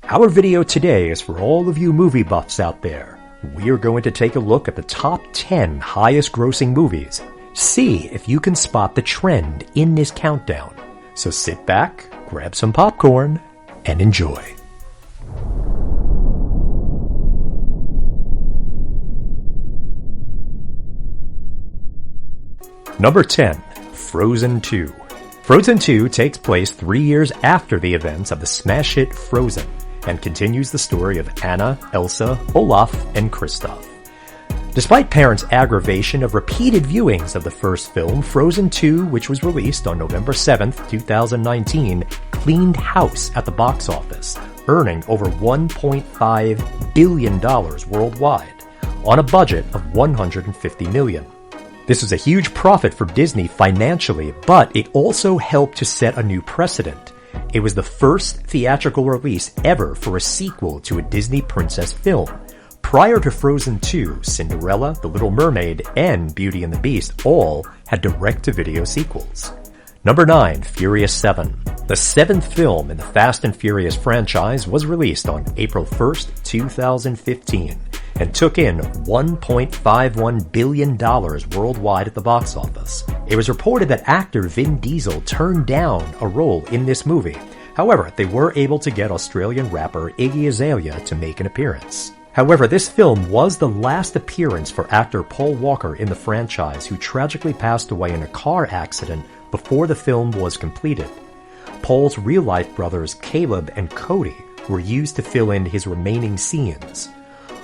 Our video today is for all of you movie buffs out there. We are going to take a look at the top 10 highest grossing movies. See if you can spot the trend in this countdown. So sit back, grab some popcorn, and enjoy. Number 10. Frozen 2. Frozen 2 takes place 3 years after the events of the smash hit Frozen, and continues the story of Anna, Elsa, Olaf, and Kristoff. Despite parents' aggravation of repeated viewings of the first film, Frozen 2, which was released on November 7th, 2019, cleaned house at the box office, earning over $1.5 billion worldwide, on a budget of $150 million. This was a huge profit for Disney financially, but it also helped to set a new precedent. It was the first theatrical release ever for a sequel to a Disney princess film. Prior to Frozen 2, Cinderella, The Little Mermaid, and Beauty and the Beast all had direct-to-video sequels. Number 9. Furious 7. The seventh film in the Fast and Furious franchise was released on April 1st, 2015, and took in $1.51 billion worldwide at the box office. It was reported that actor Vin Diesel turned down a role in this movie. However, they were able to get Australian rapper Iggy Azalea to make an appearance. However, this film was the last appearance for actor Paul Walker in the franchise, who tragically passed away in a car accident before the film was completed. Paul's real-life brothers Caleb and Cody were used to fill in his remaining scenes.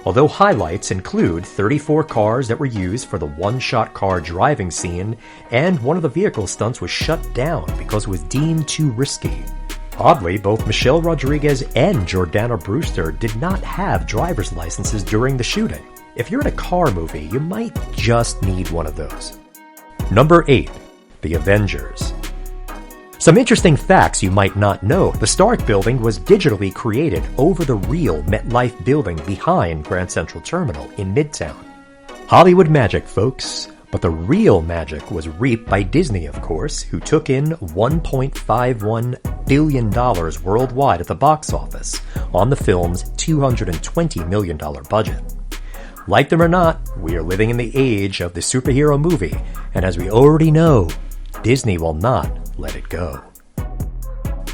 Although highlights include 34 cars that were used for the one-shot car driving scene, and one of the vehicle stunts was shut down because it was deemed too risky. Oddly, both Michelle Rodriguez and Jordana Brewster did not have driver's licenses during the shooting. If you're in a car movie, you might just need one of those. Number 8. The Avengers. Some interesting facts you might not know. The Stark building was digitally created over the real MetLife building behind Grand Central Terminal in Midtown. Hollywood magic, folks. But the real magic was reaped by Disney, of course, who took in $1.51 billion worldwide at the box office on the film's $220 million budget. Like them or not, we are living in the age of the superhero movie, and as we already know, Disney will not let it go.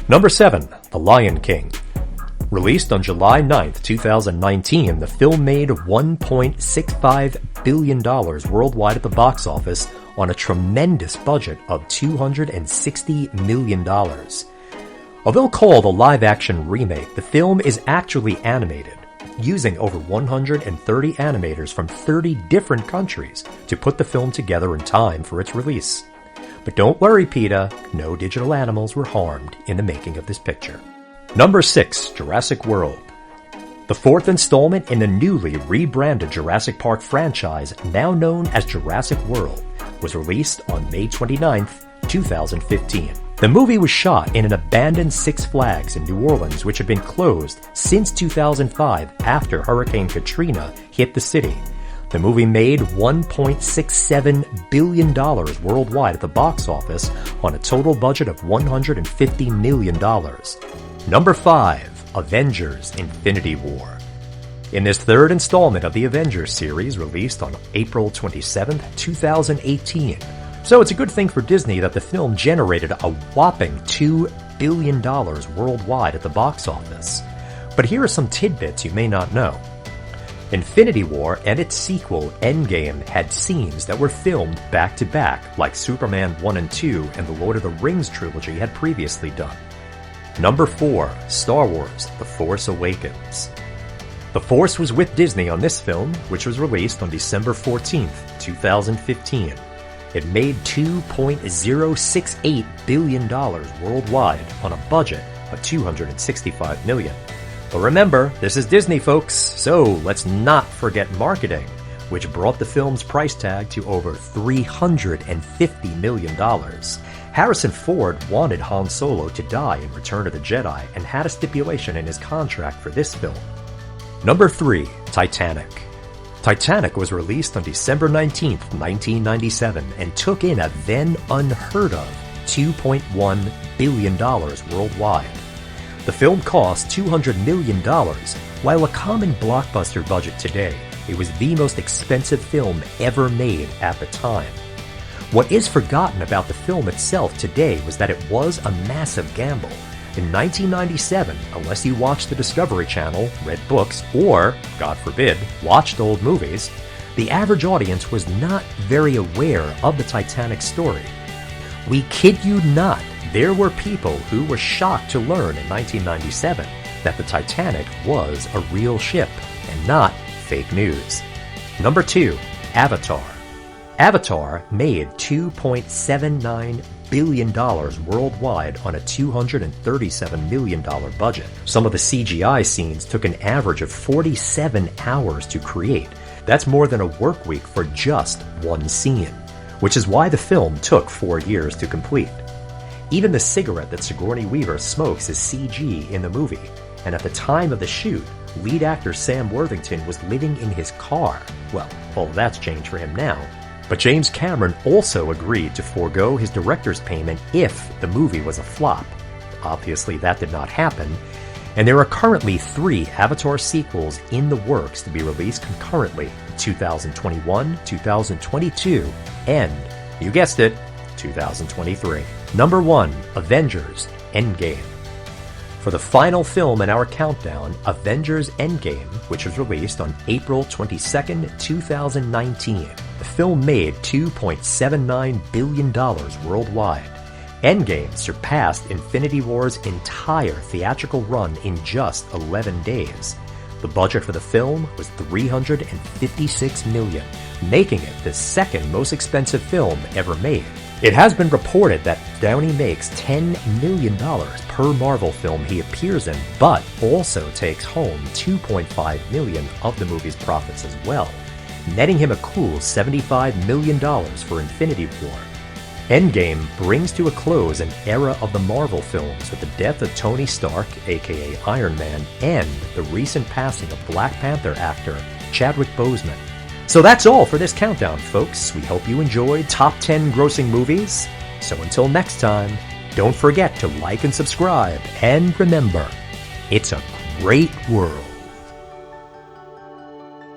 Number 7. The Lion King. Released on July 9th, 2019, the film made $1.65 billion worldwide at the box office on a tremendous budget of $260 million. Although called a live-action remake, the film is actually animated, using over 130 animators from 30 different countries to put the film together in time for its release. But don't worry, PETA, no digital animals were harmed in the making of this picture. Number 6. Jurassic World. The fourth installment in the newly rebranded Jurassic Park franchise, now known as Jurassic World, was released on May 29th, 2015. The movie was shot in an abandoned Six Flags in New Orleans, which had been closed since 2005 after Hurricane Katrina hit the city. The movie made $1.67 billion worldwide at the box office on a total budget of $150 million. Number 5. Avengers Infinity War. In this third installment of the Avengers series, released on April 27, 2018. So it's a good thing for Disney that the film generated a whopping $2 billion worldwide at the box office. But here are some tidbits you may not know. Infinity War and its sequel, Endgame, had scenes that were filmed back-to-back, like Superman 1 and 2 and the Lord of the Rings trilogy had previously done. Number 4. Star Wars: The Force Awakens. The Force was with Disney on this film, which was released on December 14th, 2015. It made $2.068 billion worldwide on a budget of $265 million. But remember, this is Disney, folks, so let's not forget marketing, which brought the film's price tag to over $350 million. Harrison Ford wanted Han Solo to die in Return of the Jedi and had a stipulation in his contract for this film. Number 3. Titanic. Titanic was released on December 19th, 1997 and took in a then unheard of $2.1 billion worldwide. The film cost $200 million. While a common blockbuster budget today, it was the most expensive film ever made at the time. What is forgotten about the film itself today was that it was a massive gamble. In 1997, unless you watched the Discovery Channel, read books, or, God forbid, watched old movies, the average audience was not very aware of the Titanic story. We kid you not, there were people who were shocked to learn in 1997 that the Titanic was a real ship and not fake news. Number 2, Avatar. Avatar made $2.79 billion worldwide on a $237 million budget. Some of the CGI scenes took an average of 47 hours to create. That's more than a work week for just one scene, which is why the film took 4 years to complete. Even the cigarette that Sigourney Weaver smokes is CG in the movie, and at the time of the shoot, lead actor Sam Worthington was living in his car. Well, all of that's changed for him now. But James Cameron also agreed to forego his director's payment if the movie was a flop. Obviously, that did not happen, and there are currently 3 Avatar sequels in the works to be released concurrently in 2021, 2022, and, you guessed it, 2023. Number 1, Avengers Endgame. For the final film in our countdown, Avengers Endgame, which was released on April 22, 2019. The film made $2.79 billion worldwide. Endgame surpassed Infinity War's entire theatrical run in just 11 days. The budget for the film was $356 million, making it the second most expensive film ever made. It has been reported that Downey makes $10 million per Marvel film he appears in, but also takes home $2.5 million of the movie's profits as well, netting him a cool $75 million for Infinity War. Endgame brings to a close an era of the Marvel films with the death of Tony Stark, aka Iron Man, and the recent passing of Black Panther actor Chadwick Boseman. So that's all for this countdown, folks. We hope you enjoyed Top 10 Grossing Movies. So until next time, don't forget to like and subscribe, and remember, it's a great world.